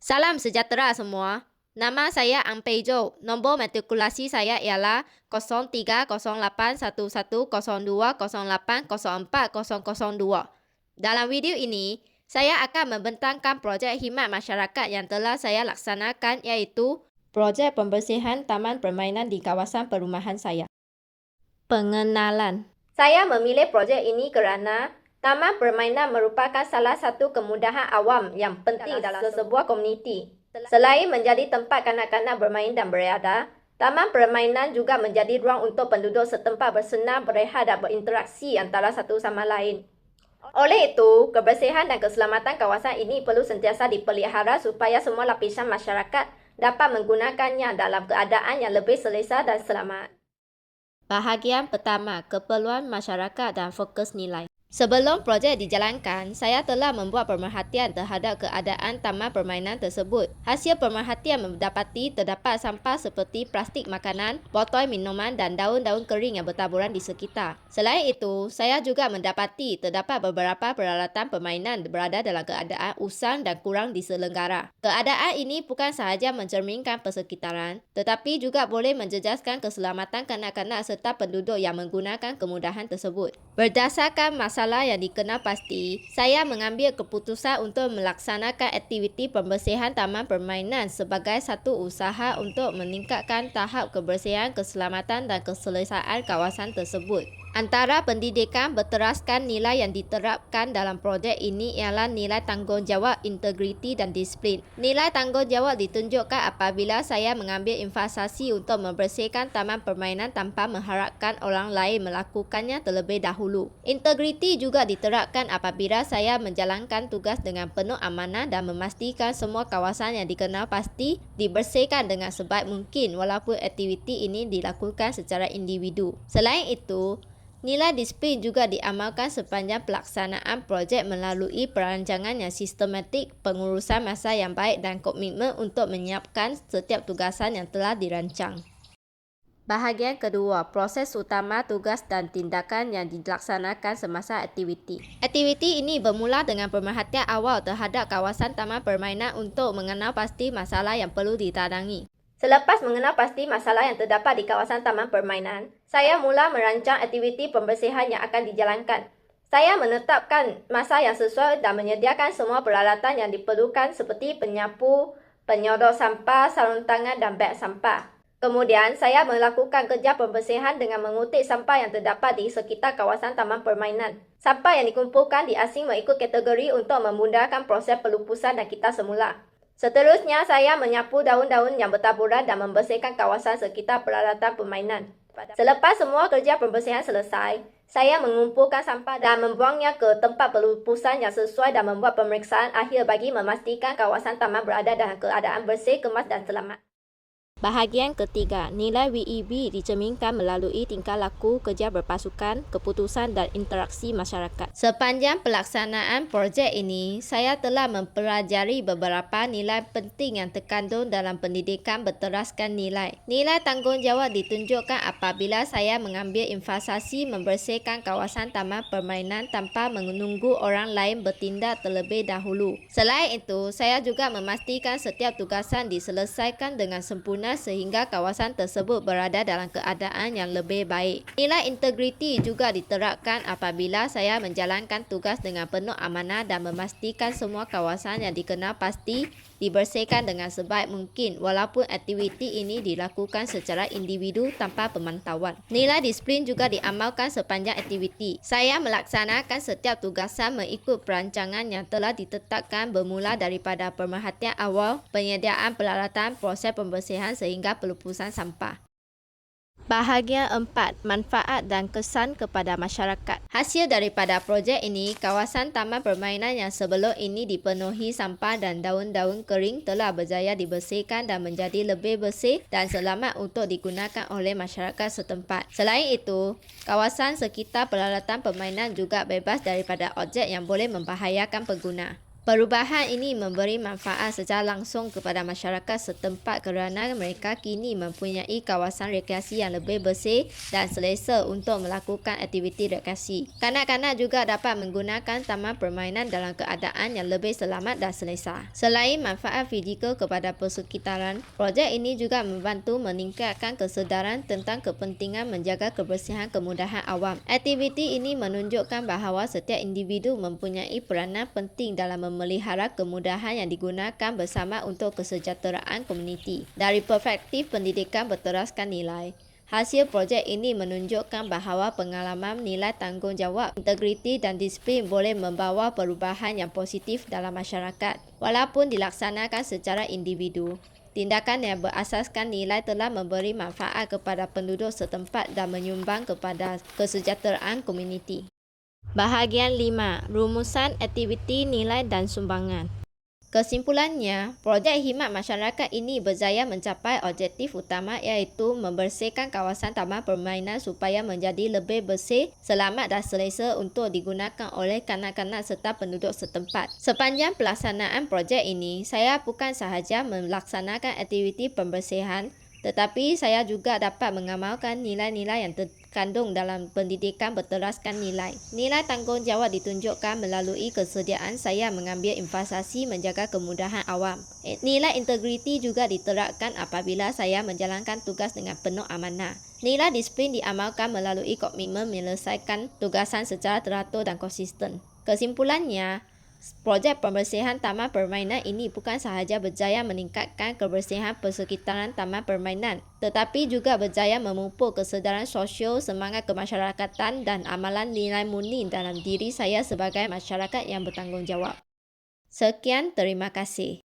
Salam sejahtera semua. Nama saya Ang Peijo. Nombor matrikulasi saya ialah 0308110208040002. Dalam video ini, saya akan membentangkan projek khidmat masyarakat yang telah saya laksanakan iaitu projek pembersihan taman permainan di kawasan perumahan saya. Pengenalan. Saya memilih projek ini kerana taman permainan merupakan salah satu kemudahan awam yang penting dalam sebuah komuniti. Selain menjadi tempat kanak-kanak bermain dan berada, taman permainan juga menjadi ruang untuk penduduk setempat bersenam, berehat dan berinteraksi antara satu sama lain. Oleh itu, kebersihan dan keselamatan kawasan ini perlu sentiasa dipelihara supaya semua lapisan masyarakat dapat menggunakannya dalam keadaan yang lebih selesa dan selamat. Bahagian pertama, keperluan masyarakat dan fokus nilai. Sebelum projek dijalankan, saya telah membuat pemerhatian terhadap keadaan taman permainan tersebut. Hasil pemerhatian mendapati terdapat sampah seperti plastik makanan, botol minuman dan daun-daun kering yang bertaburan di sekitar. Selain itu, saya juga mendapati terdapat beberapa peralatan permainan berada dalam keadaan usang dan kurang diselenggara. Keadaan ini bukan sahaja mencerminkan persekitaran, tetapi juga boleh menjejaskan keselamatan kanak-kanak serta penduduk yang menggunakan kemudahan tersebut. Berdasarkan masalah yang dikenal pasti, saya mengambil keputusan untuk melaksanakan aktiviti pembersihan taman permainan sebagai satu usaha untuk meningkatkan tahap kebersihan, keselamatan dan keselesaan kawasan tersebut. Antara pendidikan berteraskan nilai yang diterapkan dalam projek ini ialah nilai tanggungjawab, integriti dan disiplin. Nilai tanggungjawab ditunjukkan apabila saya mengambil investasi untuk membersihkan taman permainan tanpa mengharapkan orang lain melakukannya terlebih dahulu. Integriti juga diterapkan apabila saya menjalankan tugas dengan penuh amanah dan memastikan semua kawasan yang dikenal pasti dibersihkan dengan sebaik mungkin walaupun aktiviti ini dilakukan secara individu. Selain itu, nilai disiplin juga diamalkan sepanjang pelaksanaan projek melalui perancangan yang sistematik, pengurusan masa yang baik dan komitmen untuk menyiapkan setiap tugasan yang telah dirancang. Bahagian kedua, proses utama, tugas dan tindakan yang dilaksanakan semasa aktiviti. Aktiviti ini bermula dengan pemerhatian awal terhadap kawasan taman permainan untuk mengenal pasti masalah yang perlu ditandangi. Selepas mengenal pasti masalah yang terdapat di kawasan taman permainan, saya mula merancang aktiviti pembersihan yang akan dijalankan. Saya menetapkan masa yang sesuai dan menyediakan semua peralatan yang diperlukan seperti penyapu, penyodok sampah, sarung tangan dan beg sampah. Kemudian, saya melakukan kerja pembersihan dengan mengutip sampah yang terdapat di sekitar kawasan taman permainan. Sampah yang dikumpulkan diasing mengikut kategori untuk memudahkan proses pelupusan dan kita semula. Seterusnya, saya menyapu daun-daun yang bertaburan dan membersihkan kawasan sekitar peralatan permainan. Selepas semua kerja pembersihan selesai, saya mengumpulkan sampah dan membuangnya ke tempat pelupusan yang sesuai dan membuat pemeriksaan akhir bagi memastikan kawasan taman berada dalam keadaan bersih, kemas dan selamat. Bahagian ketiga, nilai WEB dicerminkan melalui tingkah laku, kerja berpasukan, keputusan dan interaksi masyarakat. Sepanjang pelaksanaan projek ini, saya telah mempelajari beberapa nilai penting yang terkandung dalam pendidikan berteraskan nilai. Nilai tanggungjawab ditunjukkan apabila saya mengambil investasi membersihkan kawasan taman permainan tanpa menunggu orang lain bertindak terlebih dahulu. Selain itu, saya juga memastikan setiap tugasan diselesaikan dengan sempurna sehingga kawasan tersebut berada dalam keadaan yang lebih baik. Nilai integriti juga diterapkan apabila saya menjalankan tugas dengan penuh amanah dan memastikan semua kawasan yang dikenal pasti dibersihkan dengan sebaik mungkin walaupun aktiviti ini dilakukan secara individu tanpa pemantauan. Nilai disiplin juga diamalkan sepanjang aktiviti. Saya melaksanakan setiap tugasan mengikut perancangan yang telah ditetapkan bermula daripada pemerhatian awal, penyediaan peralatan, proses pembersihan sehingga pelupusan sampah. Bahagian 4. Manfaat dan kesan kepada masyarakat. Hasil daripada projek ini, kawasan taman permainan yang sebelum ini dipenuhi sampah dan daun-daun kering telah berjaya dibersihkan dan menjadi lebih bersih dan selamat untuk digunakan oleh masyarakat setempat. Selain itu, kawasan sekitar peralatan permainan juga bebas daripada objek yang boleh membahayakan pengguna. Perubahan ini memberi manfaat secara langsung kepada masyarakat setempat kerana mereka kini mempunyai kawasan rekreasi yang lebih bersih dan selesa untuk melakukan aktiviti rekreasi. Kanak-kanak juga dapat menggunakan taman permainan dalam keadaan yang lebih selamat dan selesa. Selain manfaat fizikal kepada persekitaran, projek ini juga membantu meningkatkan kesedaran tentang kepentingan menjaga kebersihan kemudahan awam. Aktiviti ini menunjukkan bahawa setiap individu mempunyai peranan penting dalam memelihara kemudahan yang digunakan bersama untuk kesejahteraan komuniti. Dari perspektif pendidikan berteraskan nilai, hasil projek ini menunjukkan bahawa pengalaman nilai tanggungjawab, integriti dan disiplin boleh membawa perubahan yang positif dalam masyarakat. Walaupun dilaksanakan secara individu, tindakan yang berasaskan nilai telah memberi manfaat kepada penduduk setempat dan menyumbang kepada kesejahteraan komuniti. Bahagian 5. Rumusan aktiviti nilai dan sumbangan. Kesimpulannya, projek khidmat masyarakat ini berjaya mencapai objektif utama iaitu membersihkan kawasan taman permainan supaya menjadi lebih bersih, selamat dan selesa untuk digunakan oleh kanak-kanak serta penduduk setempat. Sepanjang pelaksanaan projek ini, saya bukan sahaja melaksanakan aktiviti pembersihan, tetapi saya juga dapat mengamalkan nilai-nilai yang terkandung dalam pendidikan berteraskan nilai. Nilai tanggungjawab ditunjukkan melalui kesediaan saya mengambil investasi menjaga kemudahan awam. Nilai integriti juga diterapkan apabila saya menjalankan tugas dengan penuh amanah. Nilai disiplin diamalkan melalui komitmen menyelesaikan tugasan secara teratur dan konsisten. Kesimpulannya, projek pembersihan taman permainan ini bukan sahaja berjaya meningkatkan kebersihan persekitaran taman permainan, tetapi juga berjaya memupuk kesedaran sosial, semangat kemasyarakatan dan amalan nilai murni dalam diri saya sebagai masyarakat yang bertanggungjawab. Sekian, terima kasih.